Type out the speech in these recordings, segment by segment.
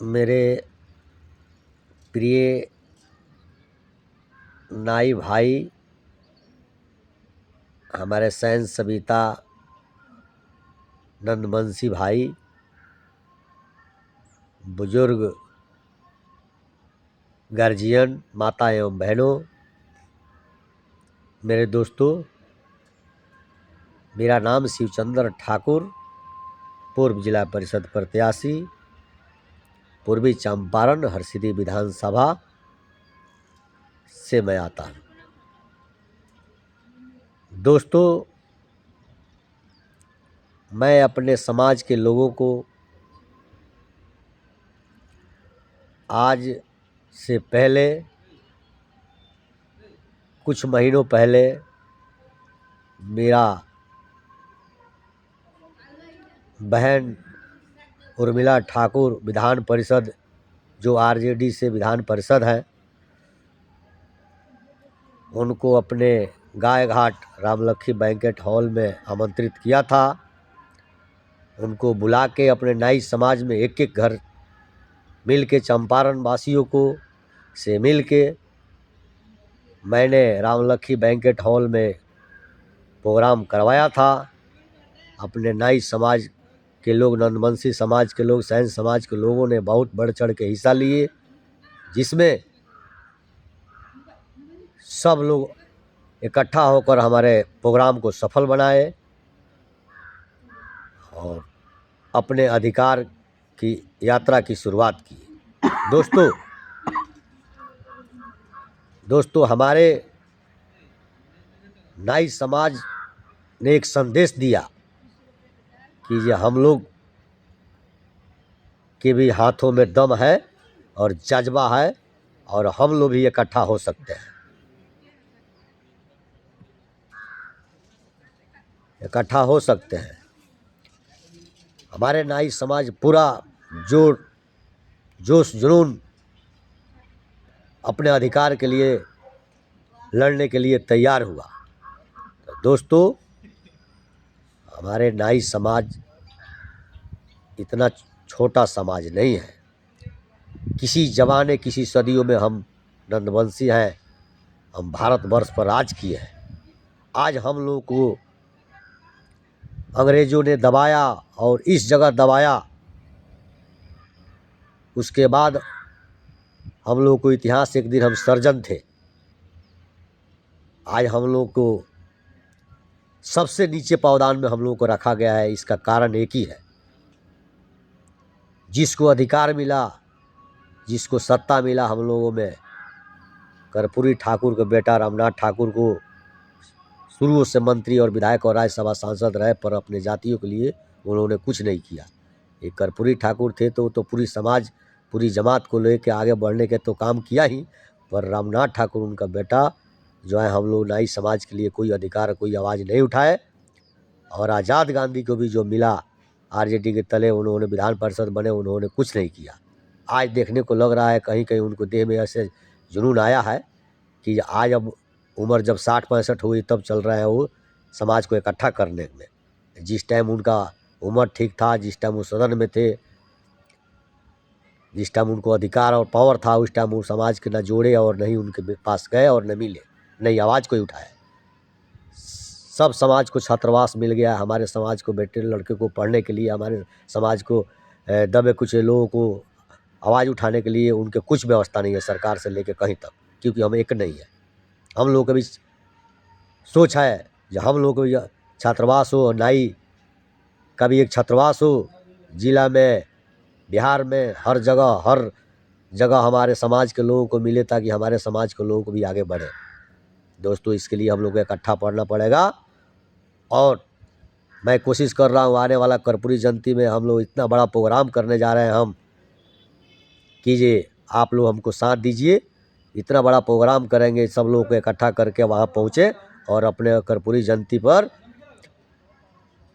मेरे प्रिय नाई भाई, हमारे सैन सविता नंदबंशी भाई, बुजुर्ग गार्जियन, माता एवं बहनों, मेरे दोस्तों, मेरा नाम शिवचंद्र ठाकुर, पूर्व जिला परिषद प्रत्याशी, पूर्वी चंपारण हरसिद्धि विधानसभा से मैं आता हूँ। दोस्तों, मैं अपने समाज के लोगों को आज से पहले कुछ महीनों पहले मेरा बहन उर्मिला ठाकुर विधान परिषद, जो आरजेडी से विधान परिषद है, उनको अपने गायघाट रामलखी बैंकेट हॉल में आमंत्रित किया था। उनको बुला के अपने नाई समाज में एक एक घर मिल के, चंपारण वासियों को से मिल के, मैंने रामलखी बैंकेट हॉल में प्रोग्राम करवाया था। अपने नाई समाज के लोग, नंदबंशी समाज के लोग, सैन समाज के लोगों ने बहुत बढ़ चढ़ के हिस्सा लिए, जिसमें सब लोग इकट्ठा होकर हमारे प्रोग्राम को सफल बनाए और अपने अधिकार की यात्रा की शुरुआत की। दोस्तों, हमारे नाई समाज ने एक संदेश दिया कि ये हम लोग के भी हाथों में दम है और जज्बा है और हम लोग भी इकट्ठा हो सकते हैं। इकट्ठा हो सकते हैं। हमारे नाई समाज पूरा जोश जुनून अपने अधिकार के लिए लड़ने के लिए तैयार हुआ। तो दोस्तों, हमारे नाई समाज इतना छोटा समाज नहीं है। किसी जमाने, किसी सदियों में हम नंदबंशी हैं, हम भारतवर्ष पर राज किए हैं। आज हम लोग को अंग्रेजों ने दबाया और इस जगह दबाया, उसके बाद हम लोग को इतिहास, एक दिन हम सर्जन थे। आज हम लोग को सबसे नीचे पावदान में हम लोग को रखा गया है। इसका कारण एक ही है, जिसको अधिकार मिला, जिसको सत्ता मिला, हम लोगों में कर्पूरी ठाकुर के बेटा रामनाथ ठाकुर को शुरू से मंत्री और विधायक और राज्यसभा सांसद रहे, पर अपने जातियों के लिए उन्होंने कुछ नहीं किया। ये कर्पूरी ठाकुर थे तो पूरी समाज, पूरी जमात को लेकर आगे बढ़ने के तो काम किया ही, पर रामनाथ ठाकुर उनका बेटा जो है, हम लोग नाई समाज के लिए कोई अधिकार, कोई आवाज़ नहीं उठाए। और आज़ाद गांधी को भी जो मिला आरजेडी के तले, उन्होंने विधान परिषद बने, उन्होंने कुछ नहीं किया। आज देखने को लग रहा है कहीं कहीं उनको देह में ऐसे जुनून आया है कि आज अब उम्र जब 60-65 हुई तब चल रहा है वो समाज को इकट्ठा करने में। जिस टाइम उनका उम्र ठीक था, जिस टाइम वो सदन में थे, जिस टाइम उनको अधिकार और पावर था, उस टाइम वो समाज के न जोड़े और नहीं उनके पास गए और न मिले, नहीं आवाज़ कोई उठाए। सब समाज को छात्रावास मिल गया। हमारे समाज को, बेटे लड़के को पढ़ने के लिए, हमारे समाज को दबे कुछ लोगों को आवाज़ उठाने के लिए उनके कुछ व्यवस्था नहीं है, सरकार से लेकर कहीं तक, क्योंकि हम एक नहीं है। हम लोगों का भी सोच है जो हम लोगों को छात्रावास हो, नाई का भी एक छात्रावास हो जिला में, बिहार में, हर जगह हमारे समाज के लोगों को मिले, ताकि हमारे समाज के लोगों को भी आगे बढ़े। दोस्तों, इसके लिए हम लोग को इकट्ठा पड़ना पड़ेगा और मैं कोशिश कर रहा हूँ आने वाला कर्पूरी जयंती में हम लोग इतना बड़ा प्रोग्राम करने जा रहे हैं। हम कीजिए, आप लोग हमको साथ दीजिए। इतना बड़ा प्रोग्राम करेंगे, सब लोगों को इकट्ठा करके वहाँ पहुँचे और अपने कर्पूरी जयंती पर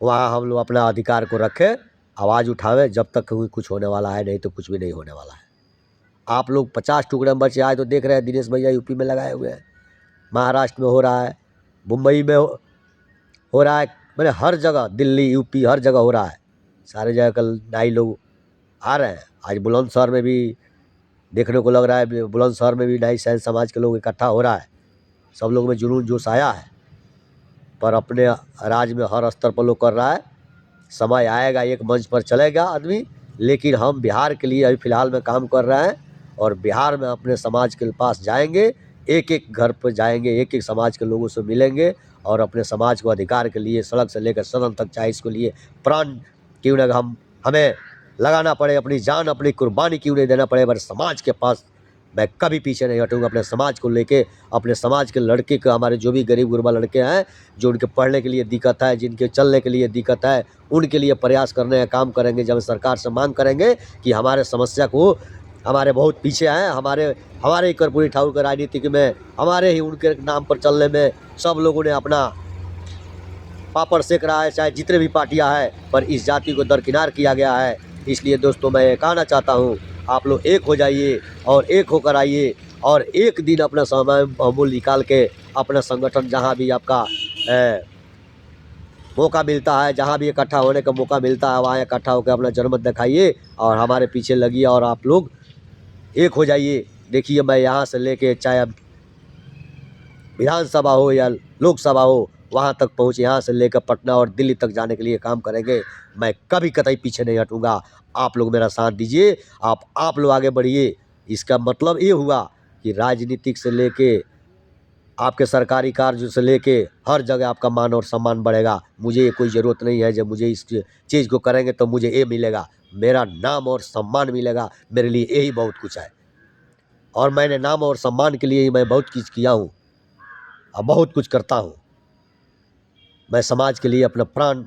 वहाँ हम लोग अपना अधिकार को रखें, आवाज़ उठावे। जब तक कुछ होने वाला है नहीं तो कुछ भी नहीं होने वाला है। आप लोग 50 टुकड़े में बचे आए तो देख रहे हैं, दिनेश भैया यूपी में लगाए हुए हैं, महाराष्ट्र में हो रहा है, मुंबई में हो रहा है, मैंने हर जगह, दिल्ली, यूपी, हर जगह हो रहा है। सारे जगह कल नाई लोग आ रहे हैं। आज बुलंदशहर में भी देखने को लग रहा है, बुलंदशहर में भी नाई सैन समाज के लोग इकट्ठा हो रहा है, सब लोग में जुनून जोश आया है। पर अपने राज्य में हर स्तर पर लोग कर रहा है। समय आएगा एक मंच पर चलेगा आदमी, लेकिन हम बिहार के लिए अभी फ़िलहाल में काम कर रहे हैं और बिहार में अपने समाज के पास जाएंगे, एक एक घर पर जाएंगे, एक एक समाज के लोगों से मिलेंगे और अपने समाज को अधिकार के लिए सड़क से लेकर सदन तक, चाहे इसके लिए प्राण क्यों न हमें लगाना पड़े, अपनी जान, अपनी कुर्बानी क्यों नहीं देना पड़े, पर समाज के पास मैं कभी पीछे नहीं हटूंगा। अपने समाज को लेके, अपने समाज के लड़के को, हमारे जो भी गरीब गुरबा लड़के हैं, जो उनके पढ़ने के लिए दिक्कत है, जिनके चलने के लिए दिक्कत है, उनके लिए प्रयास करने का काम करेंगे। जब सरकार से मांग करेंगे कि हमारे समस्या को, हमारे बहुत पीछे हैं, हमारे ही कर्पूरी ठाकुर के राजनीतिक में, हमारे ही उनके नाम पर चलने में सब लोगों ने अपना पापड़ सेक रहा है, चाहे जितने भी पार्टियां हैं, पर इस जाति को दरकिनार किया गया है। इसलिए दोस्तों मैं ये कहना चाहता हूँ, आप लोग एक हो जाइए और एक होकर आइए और एक दिन अपना समय अमूल्य निकाल के अपना संगठन, जहाँ भी आपका मौका मिलता है, जहाँ भी इकट्ठा होने का मौका मिलता है, वहाँ इकट्ठा होकर अपना जनमत दिखाइए और हमारे पीछे लगिए और आप लोग एक हो जाइए। देखिए, मैं यहाँ से लेके चाहे विधानसभा हो या लोकसभा हो, वहाँ तक पहुँचे, यहाँ से लेकर पटना और दिल्ली तक जाने के लिए काम करेंगे। मैं कभी कतई पीछे नहीं हटूँगा। आप लोग मेरा साथ दीजिए, आप लोग आगे बढ़िए। इसका मतलब ये हुआ कि राजनीतिक से लेके आपके सरकारी कार्य से लेके हर जगह आपका मान और सम्मान बढ़ेगा। मुझे कोई ज़रूरत नहीं है जब मुझे इस चीज़ को करेंगे तो मुझे ये मिलेगा, मेरा नाम और सम्मान मिलेगा। मेरे लिए यही बहुत कुछ है और मैंने नाम और सम्मान के लिए ही मैं बहुत कुछ किया हूँ और बहुत कुछ करता हूँ। मैं समाज के लिए अपना प्राण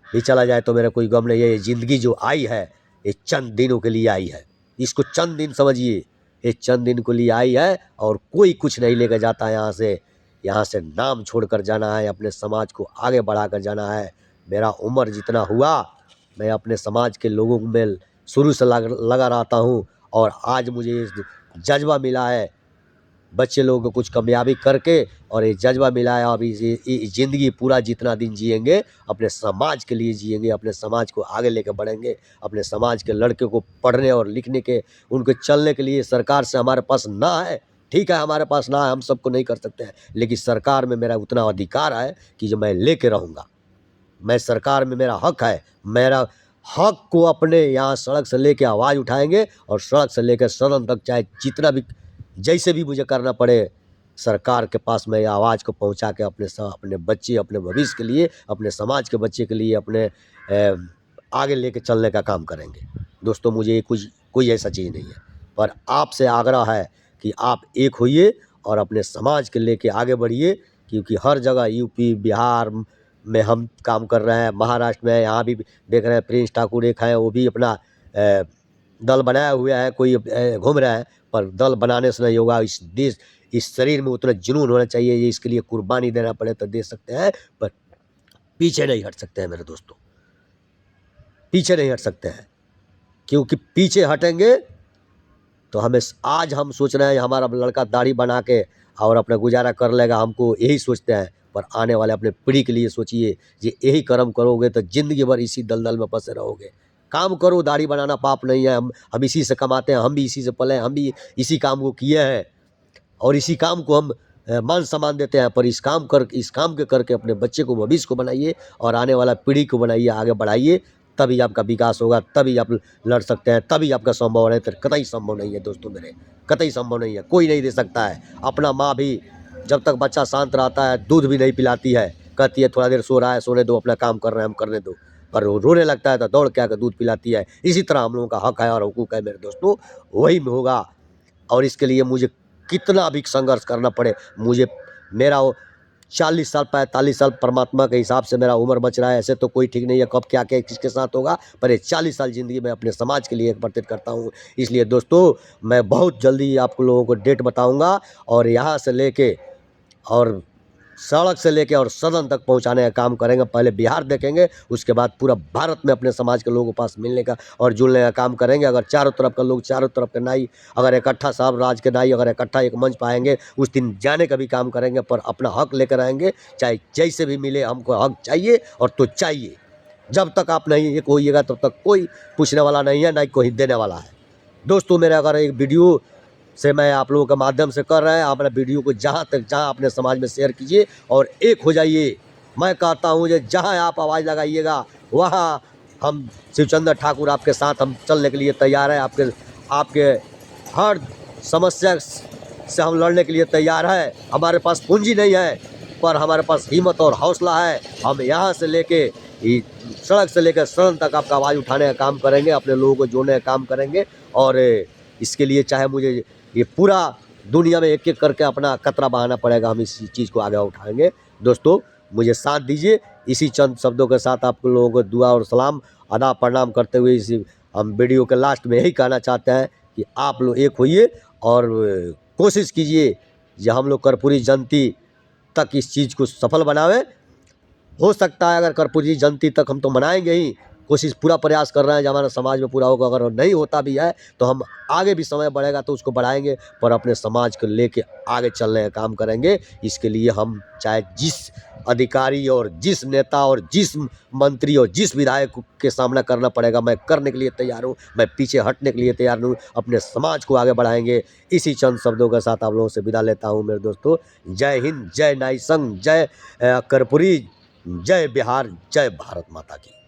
भी चला जाए तो मेरा कोई गम नहीं है। ये ज़िंदगी जो आई है, ये चंद दिनों के लिए आई है। इसको चंद दिन समझिए, ये चंद दिन के लिए आई है और कोई कुछ नहीं लेकर जाता है यहाँ से। यहाँ से नाम छोड़कर जाना है, अपने समाज को आगे बढ़ाकर जाना है। मेरा उम्र जितना हुआ, मैं अपने समाज के लोगों में शुरू से लगा रहता हूँ और आज मुझे जज्बा मिला है बच्चे लोगों को कुछ कामयाबी करके, और ये जज्बा मिला है। अभी ज़िंदगी पूरा जितना दिन जिएंगे अपने समाज के लिए जिएंगे, अपने समाज को आगे लेकर बढ़ेंगे, अपने समाज के लड़के को पढ़ने और लिखने के, उनके चलने के लिए सरकार से हमारे पास ना है, ठीक है, हमारे पास ना है, हम सबको नहीं कर सकते हैं, लेकिन सरकार में मेरा उतना अधिकार है कि जो मैं लेके रहूँगा। मैं सरकार में मेरा हक है, मेरा हक को अपने यहाँ सड़क से लेके आवाज़ उठाएंगे और सड़क से लेकर सदन तक, चाहे जितना भी जैसे भी मुझे करना पड़े, सरकार के पास मैं आवाज़ को पहुंचा के अपने बच्चे, अपने भविष्य के लिए, अपने समाज के बच्चे के लिए अपने आगे लेके चलने का काम करेंगे। दोस्तों, मुझे कोई ऐसा चीज़ नहीं है, पर आपसे आग्रह है कि आप एक होइए और अपने समाज के लेके आगे बढ़िए, क्योंकि हर जगह यूपी बिहार में हम काम कर रहे हैं, महाराष्ट्र में यहाँ भी देख रहे हैं प्रिंस ठाकुर एक हैं, वो भी अपना दल बनाया हुआ है, कोई घूम रहा है, पर दल बनाने से नहीं होगा। इस शरीर में उतना जुनून होना चाहिए, ये इसके लिए कुर्बानी देना पड़े तो दे सकते हैं, पर पीछे नहीं हट सकते हैं मेरे दोस्तों, पीछे नहीं हट सकते हैं। क्योंकि पीछे हटेंगे तो हमें, आज हम सोच रहे हैं हमारा लड़का दाढ़ी बना के और अपना गुजारा कर लेगा, हमको यही सोचते हैं, पर आने वाले अपने पीढ़ी के लिए सोचिए। ये यही कर्म करोगे तो ज़िंदगी भर इसी दलदल में फंसे रहोगे। काम करो, दाढ़ी बनाना पाप नहीं है, हम इसी से कमाते हैं, हम भी इसी से पले हैं, हम भी इसी काम को किए हैं और इसी काम को हम मान सम्मान देते हैं। पर इस काम के करके अपने बच्चे को, भविष्य को बनाइए और आने वाला पीढ़ी को बनाइए, आगे बढ़ाइए, तभी आपका विकास होगा, तभी आप लड़ सकते हैं, तभी आपका संभव है। तो कतई संभव नहीं है दोस्तों मेरे, कतई संभव नहीं है, कोई नहीं दे सकता है। अपना माँ भी जब तक बच्चा शांत रहता है दूध भी नहीं पिलाती है, कहती है थोड़ा देर सो रहा है, सोने दो, अपना काम कर रहे हैं हम करने दो, पर वो रोने लगता है तो दौड़ के आकर दूध पिलाती है। इसी तरह हम लोगों का हक है और हुकूक है मेरे दोस्तों, वही में होगा। और इसके लिए मुझे कितना भी संघर्ष करना पड़े, मुझे, मेरा 40 साल 45 साल परमात्मा के हिसाब से मेरा उम्र बच रहा है, ऐसे तो कोई ठीक नहीं है कब क्या क्या किसके साथ होगा, पर ये 40 साल ज़िंदगी में अपने समाज के लिए एकत्रित करता हूँ। इसलिए दोस्तों, मैं बहुत जल्दी आप लोगों को डेट बताऊँगा और यहाँ से लेके और सड़क से लेके और सदन तक पहुंचाने का काम करेंगे। पहले बिहार देखेंगे, उसके बाद पूरा भारत में अपने समाज के लोगों के पास मिलने का और जुड़ने का काम करेंगे। अगर चारों तरफ का लोग, चारों तरफ के नाई अगर इकट्ठा, सब राज्य के नाई अगर इकट्ठा एक मंच पाएंगे, उस दिन जाने का भी काम करेंगे, पर अपना हक लेकर आएंगे, चाहे जैसे भी मिले, हमको हक चाहिए और तो चाहिए। जब तक आप नहीं एक होइएगा तब तक कोई पूछने वाला नहीं है, ना ही कोई देने वाला है। दोस्तों मेरे अगर एक वीडियो से मैं आप लोगों के माध्यम से कर रहे हैं, आप अपने वीडियो को जहाँ अपने समाज में शेयर कीजिए और एक हो जाइए। मैं कहता हूँ जो जहाँ आप आवाज़ लगाइएगा वहाँ हम शिवचंद्र ठाकुर आपके साथ हम चलने के लिए तैयार हैं। आपके हर समस्या से हम लड़ने के लिए तैयार है। हमारे पास पूंजी नहीं है, पर हमारे पास हिम्मत और हौसला है। हम यहाँ से लेके सड़क से लेकर सदन तक आपका आवाज़ उठाने का काम करेंगे, अपने लोगों को जोड़ने का काम करेंगे। और इसके लिए चाहे मुझे ये पूरा दुनिया में एक एक करके अपना कतरा बहाना पड़ेगा, हम इस चीज़ को आगे उठाएंगे। दोस्तों मुझे साथ दीजिए। इसी चंद शब्दों के साथ आप लोगों को दुआ और सलाम अदा प्रणाम करते हुए इसी हम वीडियो के लास्ट में यही कहना चाहते हैं कि आप लोग एक होइए और कोशिश कीजिए जो हम लोग कर्पूरी जयंती तक इस चीज़ को सफल बनावे। हो सकता है अगर कर्पूरी जयंती तक हम तो मनाएंगे ही, कोशिश पूरा प्रयास कर रहे हैं जो हमारे समाज में पूरा होगा। अगर नहीं होता भी है तो हम आगे भी समय बढ़ेगा तो उसको बढ़ाएंगे, पर अपने समाज को लेके आगे चलने का काम करेंगे। इसके लिए हम चाहे जिस अधिकारी और जिस नेता और जिस मंत्री और जिस विधायक के सामना करना पड़ेगा, मैं करने के लिए तैयार हूँ, मैं पीछे हटने के लिए तैयार हूँ। अपने समाज को आगे बढ़ाएंगे। इसी चंद शब्दों के साथ आप लोगों से विदा लेता हूँ मेरे दोस्तों। जय हिंद, जय नाई संघ, जय कर्पूरी, जय बिहार, जय भारत माता की।